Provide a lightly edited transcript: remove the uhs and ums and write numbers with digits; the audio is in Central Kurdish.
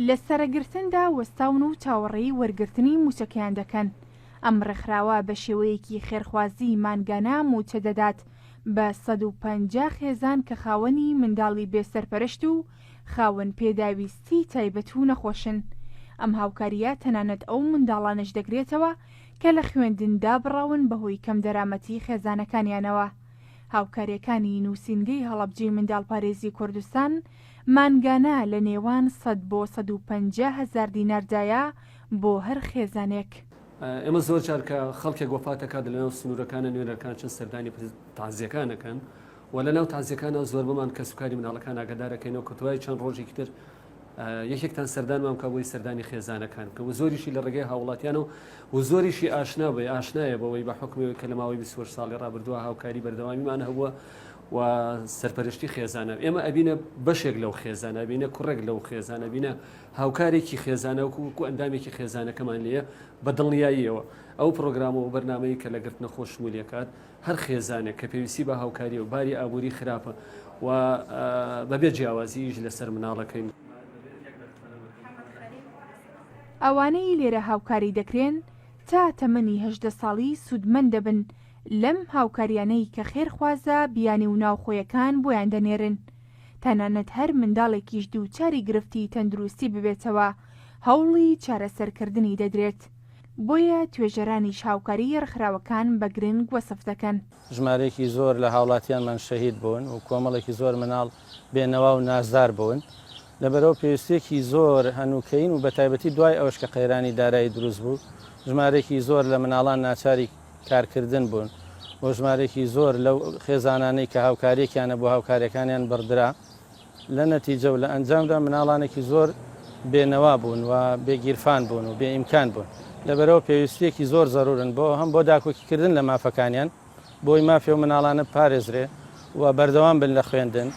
لە سەرەگرتندا وەستاون و چاوەڕێی وەرگرتنی موچەکەیان دەکەن. ئەم ڕێکخراوە بە شێوەیەکی خێرخوازی مانگانە موچە دەدات بە 150 خێزان کە خاوەنی منداڵی بێسەرپەرشت و خاوەن پێداویستی تایبەت و نەخۆشن. ئەم هاوکاریە تەنانەت ئەو منداڵانش دەگرێتەوە کە لە خوێندندا بڕاون بەهۆی کەم دەرامەتی خێزانەکانیانەوە. هاوکاریەکانی نووسینگەی هەڵەبجەی منداڵپارێزی کوردستان مانگانە لە نێوان 100 بۆ 150 هزار دیناردایە بۆ هەر خێزانێک. ئێمە زۆر جارکە خەڵکێک وەفاتەکات لەناو سنوورەکانە نوێنەرەکان چەند سەردانی تازیەکانەکەن و لەناو تازیەکانەوە زۆر بمان کەسوکاری مناڵەکان ئاگادارەکەینەوە کە دوای چەند ڕۆژێکی تر یەکێکتان سەردانمان کە بۆی سەردانی خێزانەکان کە و زۆریشی لە ڕێگەی هاوڵاتیانە و زۆریشی ئاشنا بێ ئاشنایە بەوەی بە حکمەوەی کە لە ماوەی 20 ساڵی ڕابردووە هاوکاری بەردەوامیمان هەبووە و سەرپەرشتی خێزانە. ئێمە ئەبینە بەشێک لەو خێزانە بینە کوڕێک لەو خێزانە بینە هاوکارێکی خێزانە وکو ئەندامێکی خێزانەکەمان لێە بە دڵنیاییەوە ئەو پرۆگرامە و بەرنامەی کە لە گرتنە خۆشمولیەکات هەر خێزانێک کە پێویستی بە هاوکاری و باری ئابووری خراپە و بەبێ جیاوازیش لەسەر مناڵەکەین. ئەوانەی لێرە هاوکاری دەکرێن تا تەمەنی 18 ساڵی سوودمەند دەبن لەم هاوکاریانەی کە خێرخوازە بیانی و ناوخۆیەکان بۆیان دەنێرن. تەنانەت هەر منداڵێکیش دووچاری گرفتی تەندروستی ببێتەوە هەوڵی چارەسەرکردنی دەدرێت. بۆیە توێژەرانیش هاوکاری ڕخراوەکان بە گرنگ وەسف دەکەن. ژمارەیەکی زۆر لە هاوڵاتیانمان شەهید بوون و کۆمەڵێکی زۆر مناڵ بێنەوا و نازدار بوون لەبەرەوە پێویستێکی زۆر هەنووکەین و بە تایبەتی دوای ئەوش کە قەیرانی دارایی دروست بوو ژمارێکی زۆر لە مناڵان ناچاری کارکردن بوون بۆ ژمارێکی زۆر لەو خێزانانەی کە هاوکاریەکیانە بۆ هاوکاریەکانیان بەردرا لە نەتیجە و لە ئەنجامدا مناڵانێکی زۆر بێنەوا بوون و بێگیرفان بوون و بێئیمکان بوون. لەبەرەوە پێویستێکی زۆر زەرورن بۆ هەم بۆ داکۆکیکردن لە مافەکانیان بۆی مافێ و مناڵانە پارێزرێ و بەردەوام بن لە خوێندن